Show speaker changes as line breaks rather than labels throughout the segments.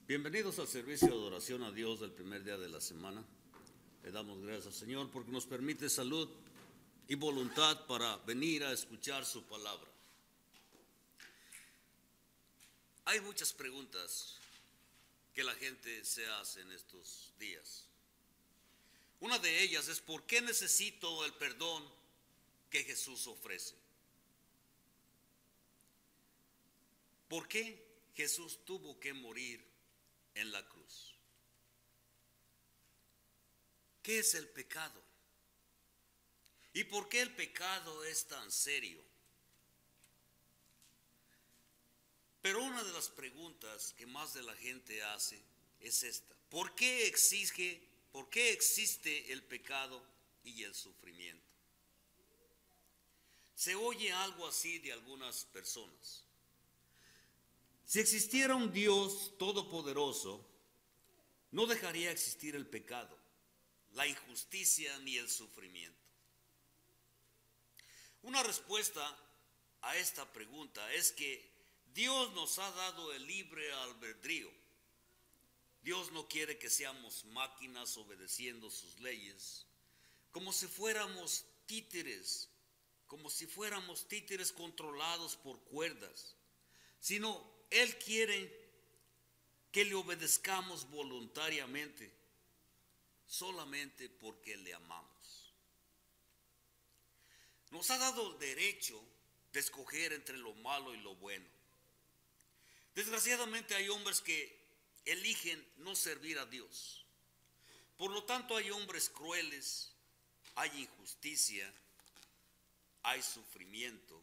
Bienvenidos al servicio de adoración a Dios del primer día de la semana. Le damos gracias al Señor porque nos permite salud y voluntad para venir a escuchar su palabra. Hay muchas preguntas que la gente se hace en estos días. Una de ellas es: ¿por qué necesito el perdón que Jesús ofrece? ¿Por qué Jesús tuvo que morir en la cruz? ¿Qué es el pecado? ¿Y por qué el pecado es tan serio? Pero una de las preguntas que más de la gente hace es esta: ¿por qué existe el pecado y el sufrimiento? Se oye algo así de algunas personas. Si existiera un Dios todopoderoso, no dejaría existir el pecado, la injusticia ni el sufrimiento. Una respuesta a esta pregunta es que Dios nos ha dado el libre albedrío. Dios no quiere que seamos máquinas obedeciendo sus leyes, como si fuéramos títeres controlados por cuerdas, sino Él quiere que le obedezcamos voluntariamente, solamente porque le amamos. Nos ha dado el derecho de escoger entre lo malo y lo bueno. Desgraciadamente hay hombres que eligen no servir a Dios. Por lo tanto, hay hombres crueles, hay injusticia, hay sufrimiento.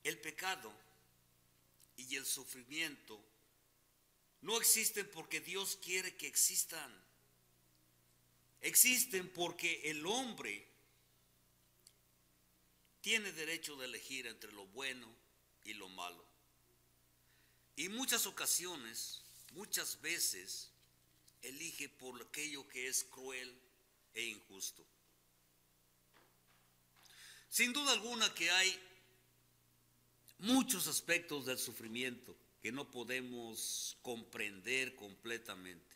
El pecado y el sufrimiento no existen porque Dios quiere que existan. Existen porque el hombre tiene derecho de elegir entre lo bueno y lo malo. Y muchas veces, elige por aquello que es cruel e injusto. Sin duda alguna que hay muchos aspectos del sufrimiento que no podemos comprender completamente.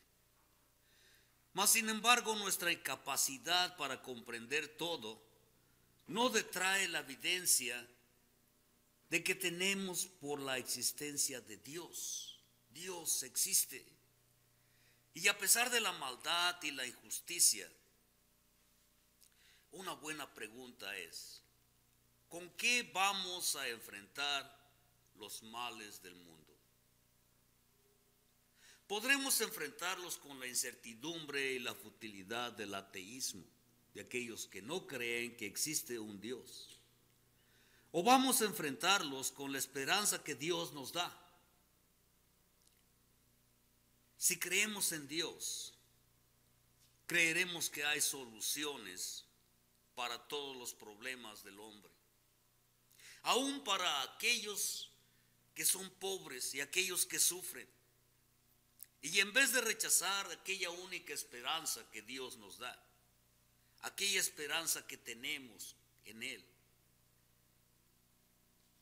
Mas, sin embargo, nuestra incapacidad para comprender todo no detrae la evidencia de que tenemos por la existencia de Dios. Dios existe. Y a pesar de la maldad y la injusticia, una buena pregunta es: ¿con qué vamos a enfrentar los males del mundo? Podremos enfrentarlos con la incertidumbre y la futilidad del ateísmo, de aquellos que no creen que existe un Dios. O vamos a enfrentarlos con la esperanza que Dios nos da. Si creemos en Dios, creeremos que hay soluciones para todos los problemas del hombre. Aún para aquellos que son pobres y aquellos que sufren. Y en vez de rechazar aquella única esperanza que Dios nos da, aquella esperanza que tenemos en Él,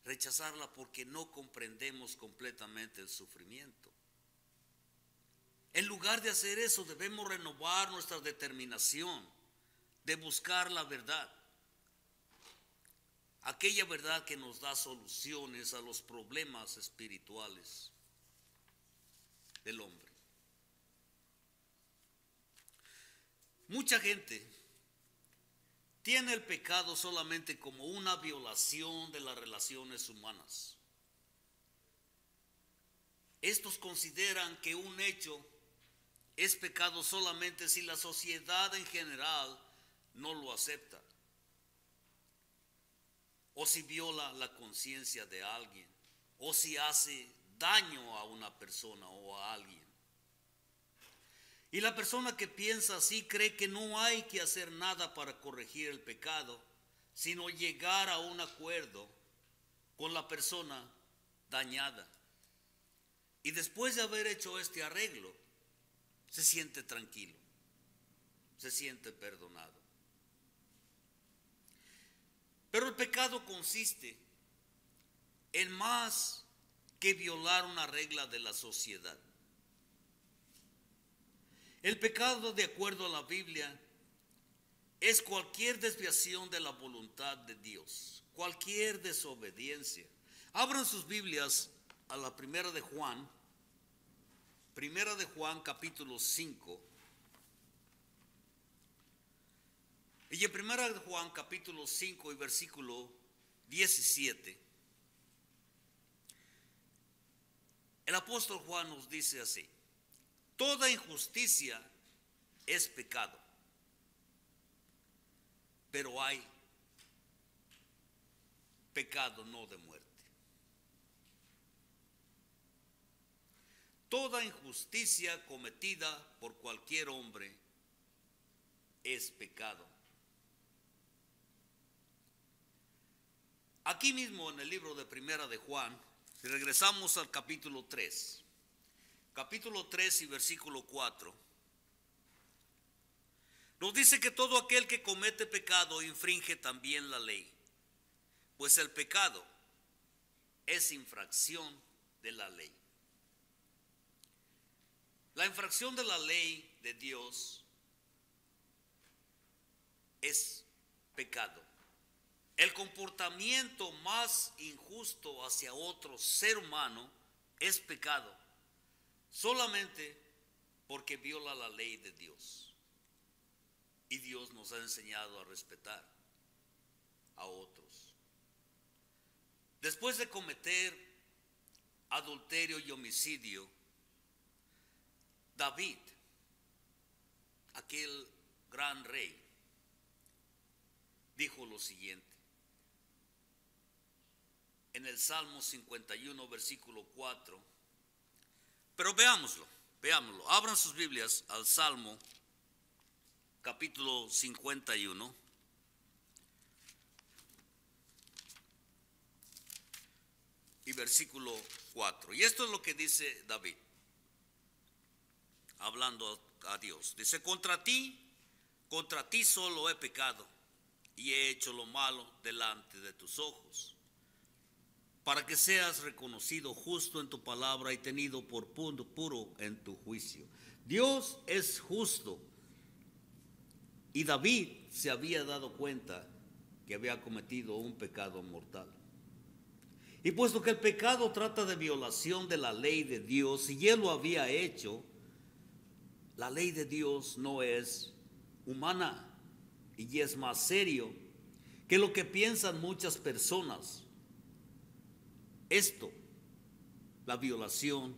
rechazarla porque no comprendemos completamente el sufrimiento. En lugar de hacer eso, debemos renovar nuestra determinación de buscar la verdad. Aquella verdad que nos da soluciones a los problemas espirituales del hombre. Mucha gente tiene el pecado solamente como una violación de las relaciones humanas. Estos consideran que un hecho es pecado solamente si la sociedad en general no lo acepta, o si viola la conciencia de alguien, o si hace daño a una persona o a alguien. Y la persona que piensa así cree que no hay que hacer nada para corregir el pecado, sino llegar a un acuerdo con la persona dañada. Y después de haber hecho este arreglo, se siente tranquilo, se siente perdonado. Pero el pecado consiste en más que violar una regla de la sociedad. El pecado, de acuerdo a la Biblia, es cualquier desviación de la voluntad de Dios, cualquier desobediencia. Abran sus Biblias a la Primera de Juan capítulo 5. Y en Primera de Juan capítulo 5 y versículo 17, el apóstol Juan nos dice así: toda injusticia es pecado, pero hay pecado no de muerte. Toda injusticia cometida por cualquier hombre es pecado. Aquí mismo en el libro de Primera de Juan, si regresamos al capítulo 3 y versículo 4, nos dice que todo aquel que comete pecado infringe también la ley, pues el pecado es infracción de la ley. La infracción de la ley de Dios es pecado. El comportamiento más injusto hacia otro ser humano es pecado, solamente porque viola la ley de Dios. Y Dios nos ha enseñado a respetar a otros. Después de cometer adulterio y homicidio, David, aquel gran rey, dijo lo siguiente en el Salmo 51, versículo 4. Pero veámoslo. Abran sus Biblias al Salmo capítulo 51. Y versículo 4. Y esto es lo que dice David, hablando a Dios. Dice: contra ti solo he pecado y he hecho lo malo delante de tus ojos, para que seas reconocido justo en tu palabra y tenido por puro en tu juicio. Dios es justo, y David se había dado cuenta que había cometido un pecado mortal. Y puesto que el pecado trata de violación de la ley de Dios, y él lo había hecho, la ley de Dios no es humana y es más serio que lo que piensan muchas personas. Esto, la violación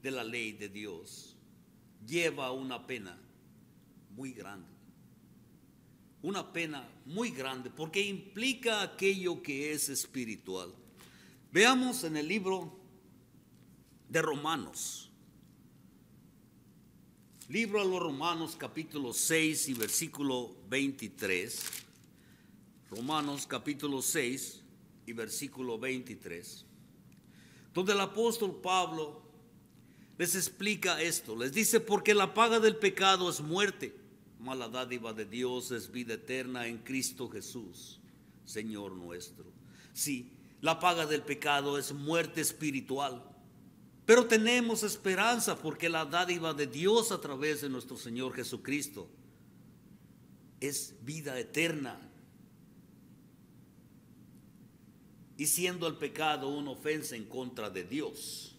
de la ley de Dios, lleva a una pena muy grande. Una pena muy grande porque implica aquello que es espiritual. Veamos en el libro de Romanos. Libro a los Romanos capítulo 6 y versículo 23. Romanos capítulo 6 y versículo 23. Donde el apóstol Pablo les explica esto. Les dice: porque la paga del pecado es muerte, mas la dádiva de Dios es vida eterna en Cristo Jesús, Señor nuestro. Sí, la paga del pecado es muerte espiritual, pero tenemos esperanza porque la dádiva de Dios a través de nuestro Señor Jesucristo es vida eterna. Y siendo el pecado una ofensa en contra de Dios,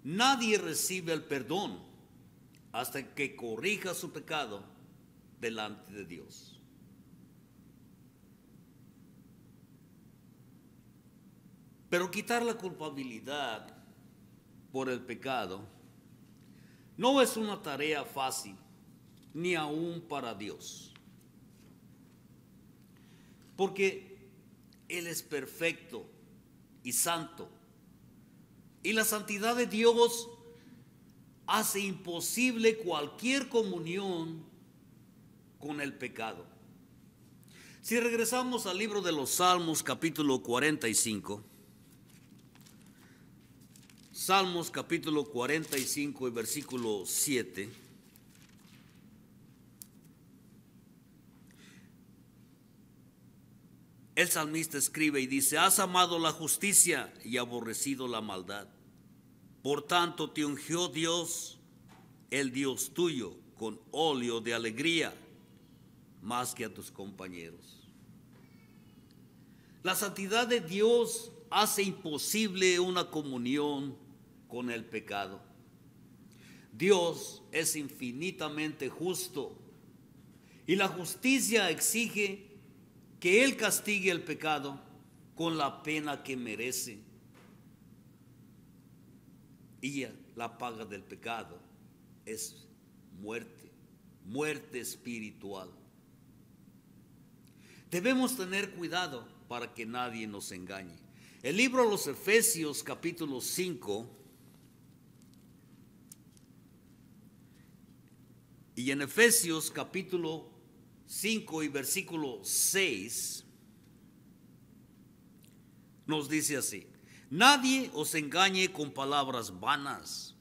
nadie recibe el perdón hasta que corrija su pecado delante de Dios. Pero quitar la culpabilidad por el pecado no es una tarea fácil, ni aún para Dios. Porque Él es perfecto y santo. Y la santidad de Dios hace imposible cualquier comunión con el pecado. Si regresamos al libro de los Salmos capítulo 45, Salmos capítulo 45 y versículo 7. el salmista escribe y dice: has amado la justicia y aborrecido la maldad. Por tanto te ungió Dios, el Dios tuyo, con óleo de alegría, más que a tus compañeros. La santidad de Dios hace imposible una comunión con el pecado. Dios es infinitamente justo y la justicia exige que Él castigue el pecado con la pena que merece. Y la paga del pecado es muerte, muerte espiritual. Debemos tener cuidado para que nadie nos engañe. El libro de los Efesios, capítulo 5, y en Efesios capítulo 5 y versículo 6, nos dice así: nadie os engañe con palabras vanas,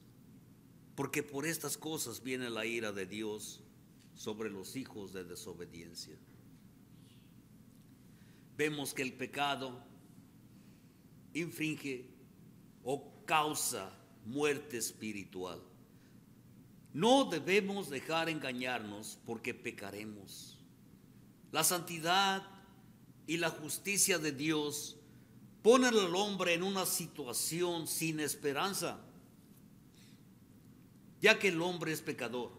porque por estas cosas viene la ira de Dios sobre los hijos de desobediencia. Vemos que el pecado infringe o causa muerte espiritual. No debemos dejar engañarnos porque pecaremos. La santidad y la justicia de Dios ponen al hombre en una situación sin esperanza, ya que el hombre es pecador.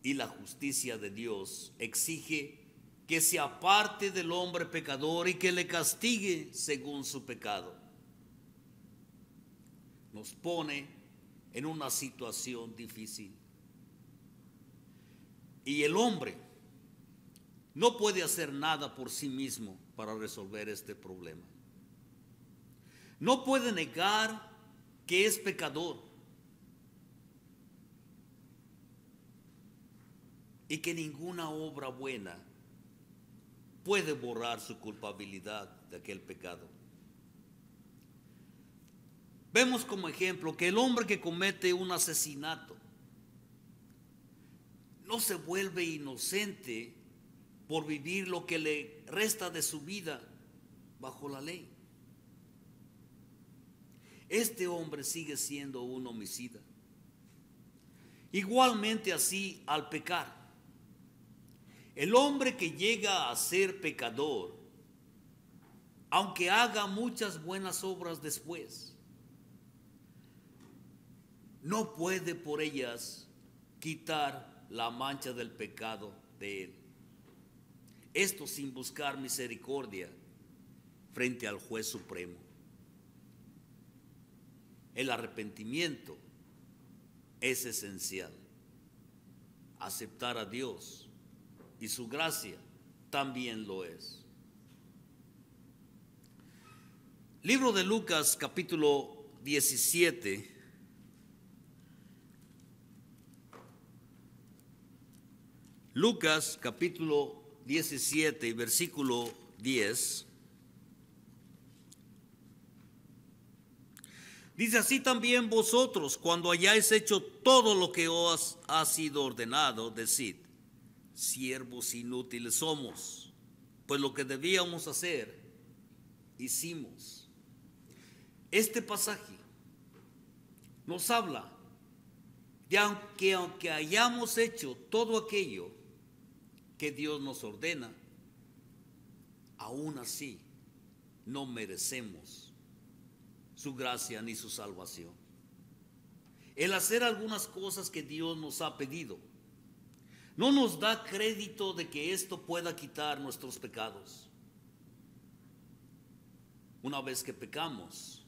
Y la justicia de Dios exige que se aparte del hombre pecador y que le castigue según su pecado. Nos pone en una situación difícil. Y el hombre no puede hacer nada por sí mismo para resolver este problema. No puede negar que es pecador y que ninguna obra buena puede borrar su culpabilidad de aquel pecado. Vemos como ejemplo que el hombre que comete un asesinato no se vuelve inocente por vivir lo que le resta de su vida bajo la ley. Este hombre sigue siendo un homicida. Igualmente así al pecar. El hombre que llega a ser pecador, aunque haga muchas buenas obras después, no puede por ellas quitar la mancha del pecado de él. Esto sin buscar misericordia frente al juez supremo. El arrepentimiento es esencial. Aceptar a Dios y su gracia también lo es. Libro de Lucas, capítulo 17. Lucas, capítulo 17 y versículo 10. Dice: así también vosotros, cuando hayáis hecho todo lo que os ha sido ordenado, decid: siervos inútiles somos, pues lo que debíamos hacer, hicimos. Este pasaje nos habla de aunque hayamos hecho todo aquello que Dios nos ordena, aún así no merecemos su gracia ni su salvación. El hacer algunas cosas que Dios nos ha pedido no nos da crédito de que esto pueda quitar nuestros pecados. Una vez que pecamos,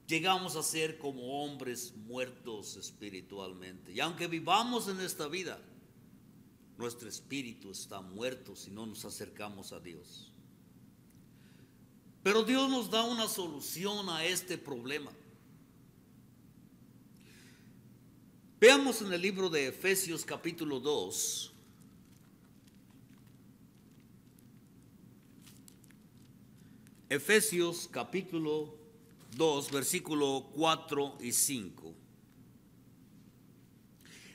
llegamos a ser como hombres muertos espiritualmente. Y aunque vivamos en esta vida, nuestro espíritu está muerto si no nos acercamos a Dios. Pero Dios nos da una solución a este problema. Veamos en el libro de Efesios capítulo 2. Efesios capítulo 2, versículo 4 y 5.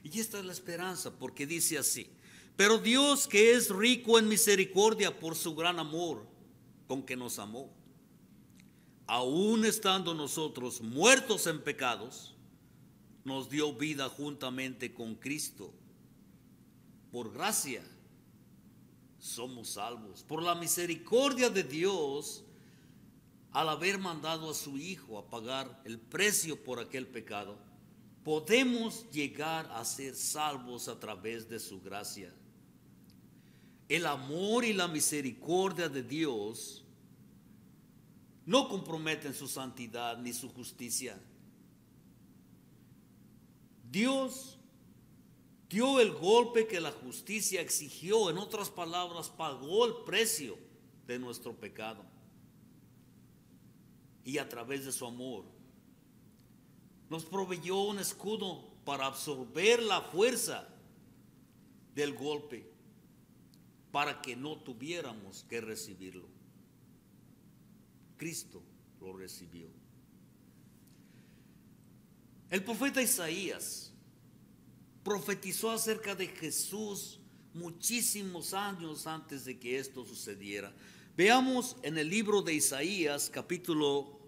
Y esta es la esperanza, porque dice así: Pero Dios, que es rico en misericordia por su gran amor con que nos amó, aun estando nosotros muertos en pecados, nos dio vida juntamente con Cristo. Por gracia somos salvos. Por la misericordia de Dios, al haber mandado a su Hijo a pagar el precio por aquel pecado, podemos llegar a ser salvos a través de su gracia. El amor y la misericordia de Dios no comprometen su santidad ni su justicia. Dios dio el golpe que la justicia exigió. En otras palabras, pagó el precio de nuestro pecado. Y a través de su amor nos proveyó un escudo para absorber la fuerza del golpe, para que no tuviéramos que recibirlo. Cristo lo recibió. El profeta Isaías profetizó acerca de Jesús muchísimos años antes de que esto sucediera. Veamos en el libro de Isaías, capítulo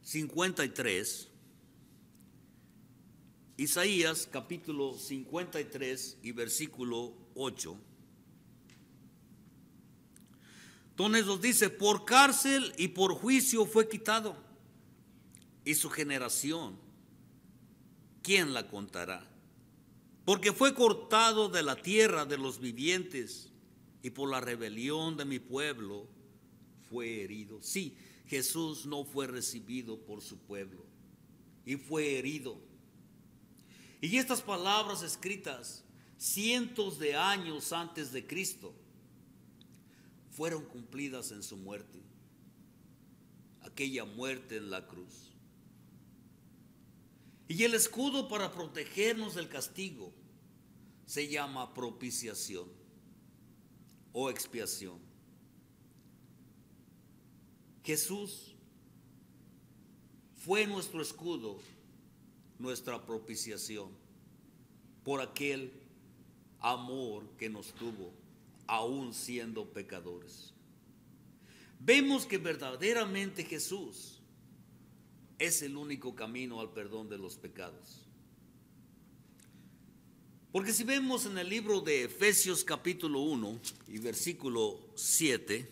53. Isaías, capítulo 53 y versículo 8. Entonces nos dice: por cárcel y por juicio fue quitado, y su generación, ¿quién la contará? Porque fue cortado de la tierra de los vivientes, y por la rebelión de mi pueblo fue herido. Sí, Jesús no fue recibido por su pueblo, y fue herido. Y estas palabras escritas cientos de años antes de Cristo fueron cumplidas en su muerte, aquella muerte en la cruz. Y el escudo para protegernos del castigo se llama propiciación o expiación. Jesús fue nuestro escudo, nuestra propiciación, por aquel amor que nos tuvo, aún siendo pecadores. Vemos que verdaderamente Jesús es el único camino al perdón de los pecados. Porque si vemos en el libro de Efesios capítulo 1 y versículo 7,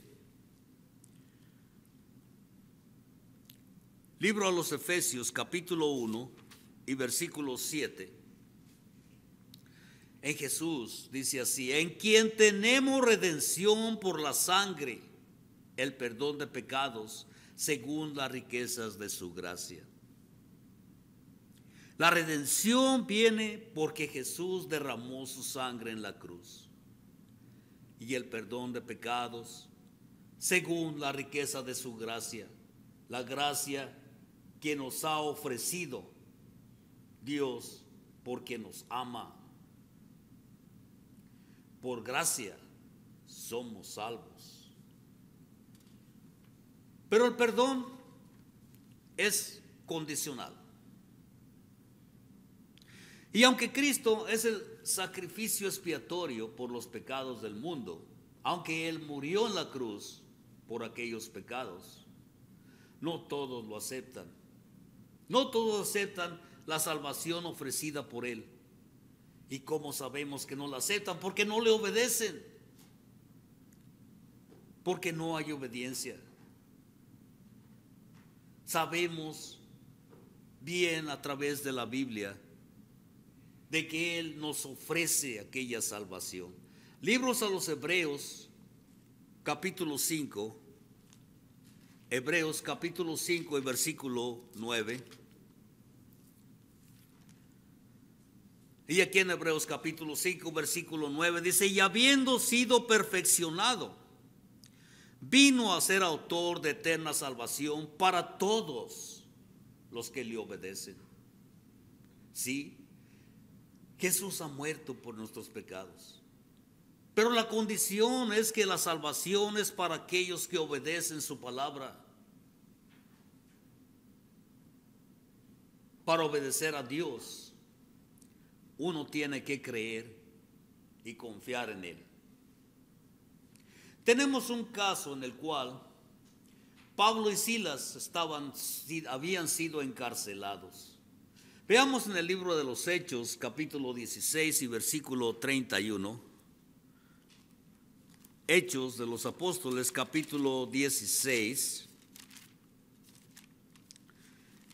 libro a los Efesios capítulo 1 y versículo 7, en Jesús dice así: en quien tenemos redención por la sangre, el perdón de pecados, según las riquezas de su gracia. La redención viene porque Jesús derramó su sangre en la cruz. Y el perdón de pecados, según la riqueza de su gracia, la gracia que nos ha ofrecido Dios porque nos ama. Por gracia somos salvos. Pero el perdón es condicional. Y aunque Cristo es el sacrificio expiatorio por los pecados del mundo, aunque Él murió en la cruz por aquellos pecados, no todos lo aceptan. No todos aceptan la salvación ofrecida por Él. ¿Y cómo sabemos que no la aceptan? Porque no le obedecen. Porque no hay obediencia. Sabemos bien a través de la Biblia de que Él nos ofrece aquella salvación. Libros a los Hebreos, capítulo 5, Hebreos capítulo 5 y versículo 9. Y aquí en Hebreos capítulo 5, versículo 9 dice: y habiendo sido perfeccionado, vino a ser autor de eterna salvación para todos los que le obedecen. Sí, Jesús ha muerto por nuestros pecados, pero la condición es que la salvación es para aquellos que obedecen su palabra. Para obedecer a Dios, uno tiene que creer y confiar en Él. Tenemos un caso en el cual Pablo y Silas habían sido encarcelados. Veamos en el libro de los Hechos, capítulo 16 y versículo 31. Hechos de los Apóstoles, capítulo 16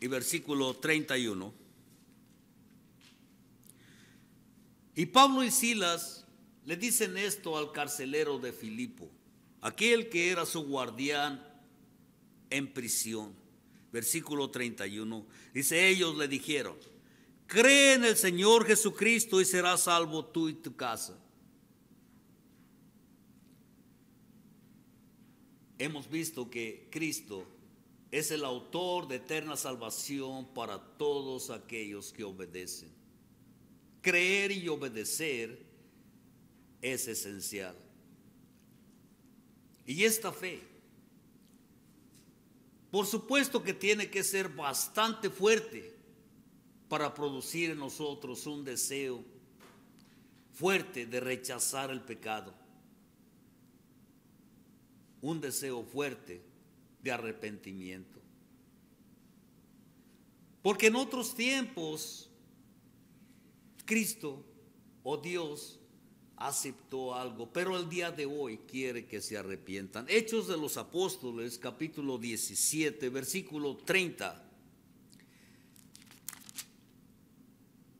y versículo 31. Y Pablo y Silas le dicen esto al carcelero de Filipo, aquel que era su guardián en prisión. Versículo 31. Dice, ellos le dijeron, cree en el Señor Jesucristo y serás salvo tú y tu casa. Hemos visto que Cristo es el autor de eterna salvación para todos aquellos que obedecen. Creer y obedecer es esencial. Y esta fe, por supuesto que tiene que ser bastante fuerte para producir en nosotros un deseo fuerte de rechazar el pecado, un deseo fuerte de arrepentimiento. Porque en otros tiempos Cristo o Dios aceptó algo, pero el día de hoy quiere que se arrepientan. Hechos de los Apóstoles, capítulo 17, versículo 30,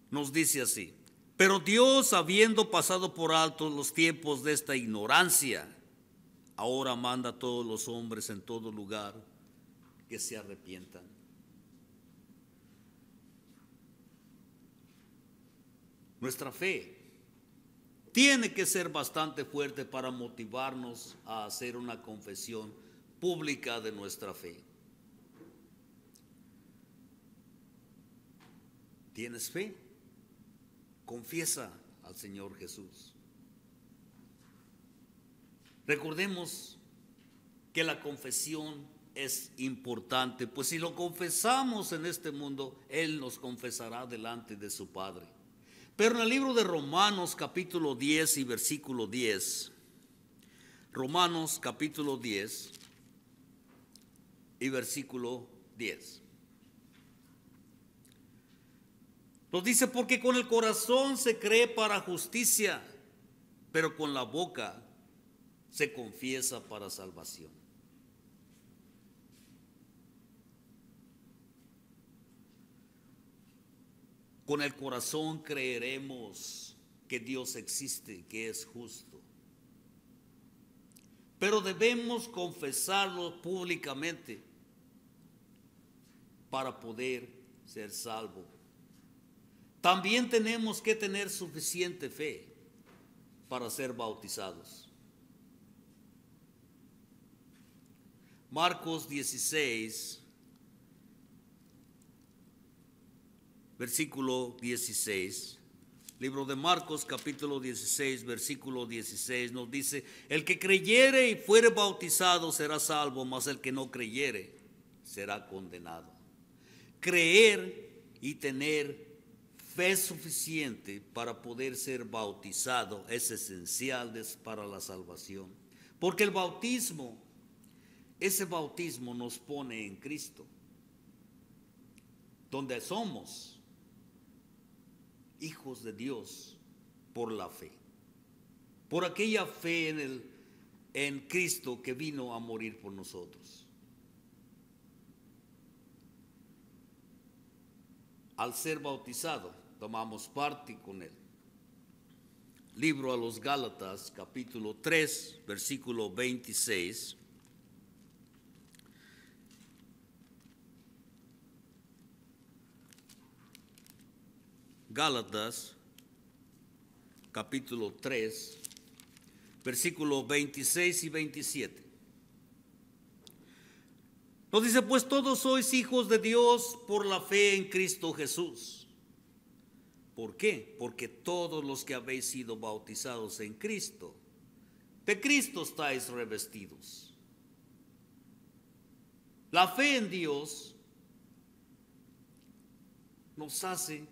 nos dice así: pero Dios, habiendo pasado por alto los tiempos de esta ignorancia, ahora manda a todos los hombres en todo lugar que se arrepientan. Nuestra fe tiene que ser bastante fuerte para motivarnos a hacer una confesión pública de nuestra fe. ¿Tienes fe? Confiesa al Señor Jesús. Recordemos que la confesión es importante, pues si lo confesamos en este mundo, Él nos confesará delante de su Padre. Pero en el libro de Romanos capítulo 10 y versículo 10, Romanos capítulo 10 y versículo 10, nos dice, porque con el corazón se cree para justicia, pero con la boca se confiesa para salvación. Con el corazón creeremos que Dios existe, que es justo. Pero debemos confesarlo públicamente para poder ser salvos. También tenemos que tener suficiente fe para ser bautizados. Marcos 16, versículo 16. Libro de Marcos capítulo 16, versículo 16 nos dice, el que creyere y fuere bautizado será salvo, mas el que no creyere será condenado. Creer y tener fe suficiente para poder ser bautizado es esencial para la salvación. Porque el bautismo, ese bautismo nos pone en Cristo, donde somos hijos de Dios por la fe, por aquella fe en Cristo que vino a morir por nosotros. Al ser bautizado, tomamos parte con Él. Libro a los Gálatas, capítulo 3, versículo 26. Gálatas, capítulo 3, versículo 26 y 27. Nos dice, pues todos sois hijos de Dios por la fe en Cristo Jesús. ¿Por qué? Porque todos los que habéis sido bautizados en Cristo, de Cristo estáis revestidos. La fe en Dios nos hace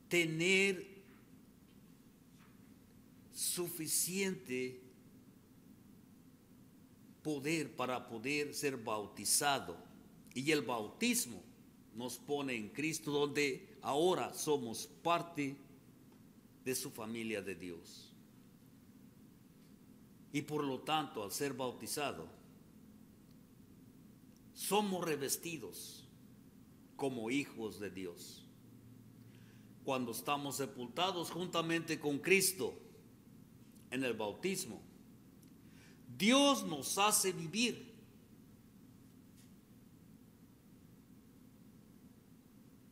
tener suficiente poder para poder ser bautizado. Y el bautismo nos pone en Cristo, donde ahora somos parte de su familia de Dios. Y por lo tanto, al ser bautizado, somos revestidos como hijos de Dios. Cuando estamos sepultados juntamente con Cristo en el bautismo, Dios nos hace vivir.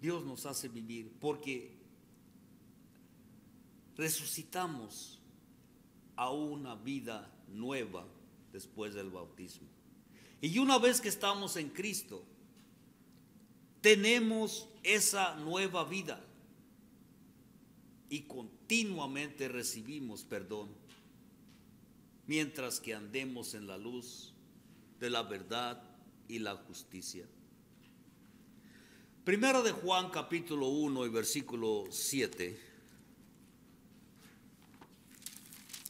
Dios nos hace vivir porque resucitamos a una vida nueva después del bautismo. Y una vez que estamos en Cristo, tenemos esa nueva vida y continuamente recibimos perdón mientras que andemos en la luz de la verdad y la justicia. Primera de Juan capítulo 1 y versículo 7.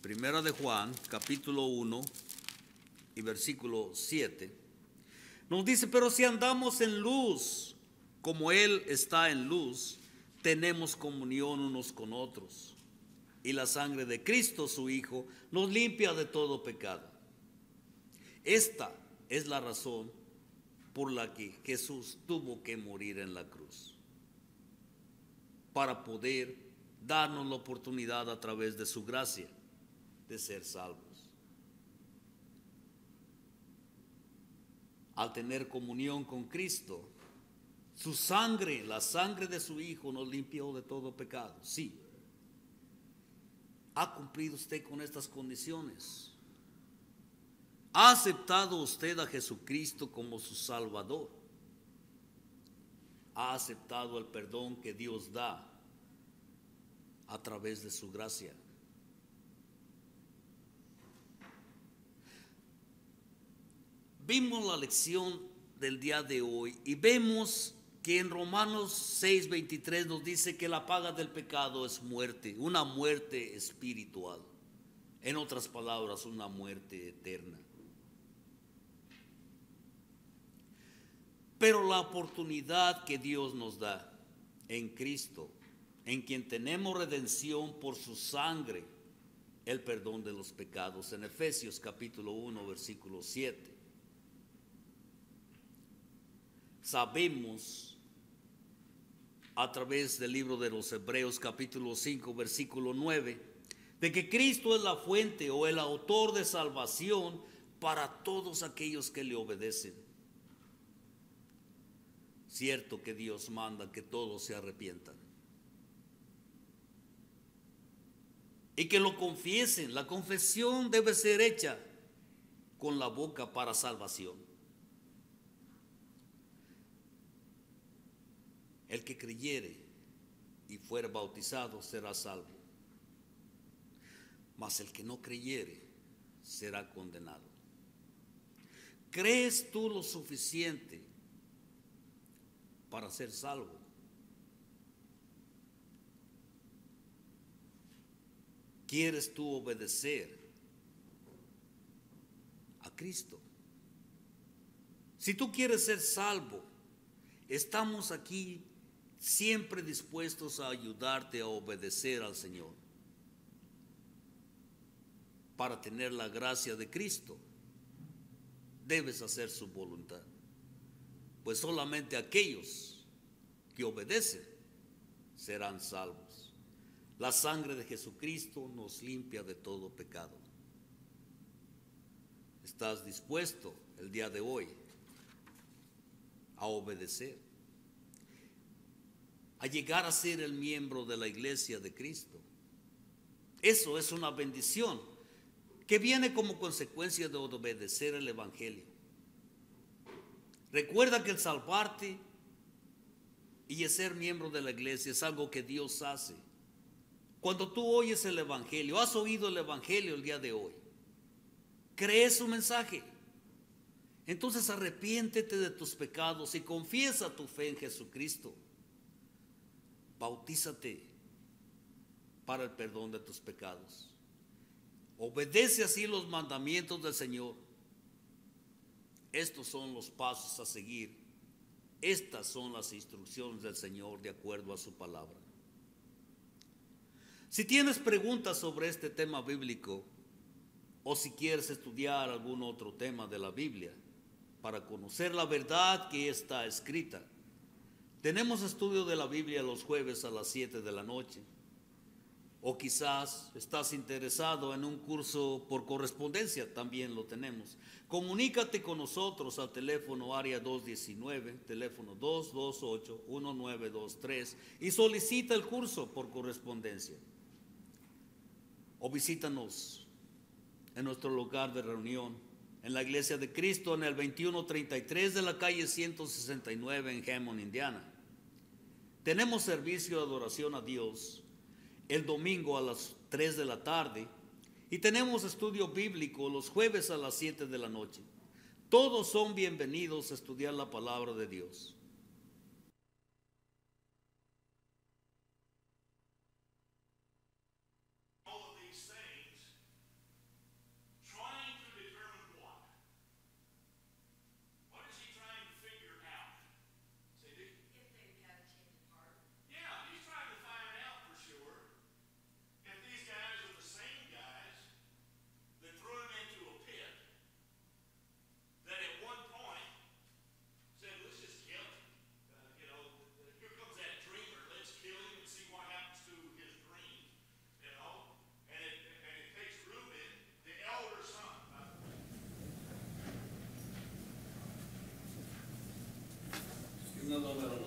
Primera de Juan capítulo 1 y versículo 7. Nos dice, pero si andamos en luz, como Él está en luz, tenemos comunión unos con otros. Y la sangre de Cristo, su Hijo, nos limpia de todo pecado. Esta es la razón por la que Jesús tuvo que morir en la cruz, para poder darnos la oportunidad a través de su gracia de ser salvos. Al tener comunión con Cristo, su sangre, la sangre de su Hijo, nos limpió de todo pecado. Sí. ¿Ha cumplido usted con estas condiciones? ¿Ha aceptado usted a Jesucristo como su Salvador? ¿Ha aceptado el perdón que Dios da a través de su gracia? Vimos la lección del día de hoy y vemos que en Romanos 6:23 nos dice que la paga del pecado es muerte, una muerte espiritual. En otras palabras, una muerte eterna. Pero la oportunidad que Dios nos da en Cristo, en quien tenemos redención por su sangre, el perdón de los pecados, en Efesios capítulo 1, versículo 7. Sabemos a través del libro de los Hebreos capítulo 5 versículo 9 de que Cristo es la fuente o el autor de salvación para todos aquellos que le obedecen. Cierto que Dios manda que todos se arrepientan y que lo confiesen. La confesión debe ser hecha con la boca para salvación. El que creyere y fuere bautizado será salvo, mas el que no creyere será condenado. ¿Crees tú lo suficiente para ser salvo? ¿Quieres tú obedecer a Cristo? Si tú quieres ser salvo, estamos aquí siempre dispuestos a ayudarte a obedecer al Señor para tener la gracia de Cristo. Debes hacer su voluntad, pues solamente aquellos que obedecen serán salvos. La sangre de Jesucristo nos limpia de todo pecado. ¿Estás dispuesto el día de hoy a obedecer, a llegar a ser el miembro de la iglesia de Cristo? Eso es una bendición que viene como consecuencia de obedecer el Evangelio. Recuerda que el salvarte y el ser miembro de la iglesia es algo que Dios hace. Cuando tú oyes el Evangelio, has oído el Evangelio el día de hoy, crees su mensaje, entonces arrepiéntete de tus pecados y confiesa tu fe en Jesucristo. Bautízate para el perdón de tus pecados obedece así los mandamientos del Señor. Estos son los pasos a seguir. Estas son las instrucciones del Señor de acuerdo a su palabra. Si tienes preguntas sobre este tema bíblico o si quieres estudiar algún otro tema de la Biblia para conocer la verdad que está escrita, tenemos estudio de la Biblia los jueves a las 7 de la noche. O quizás estás interesado en un curso por correspondencia, también lo tenemos. Comunícate con nosotros al teléfono área 219, teléfono 228-1923 y solicita el curso por correspondencia. O visítanos en nuestro lugar de reunión, en la Iglesia de Cristo, en el 2133 de la calle 169 en Hammond, Indiana. Tenemos servicio de adoración a Dios el domingo a las 3 de la tarde y tenemos estudio bíblico los jueves a las 7 de la noche. Todos son bienvenidos a estudiar la palabra de Dios. No,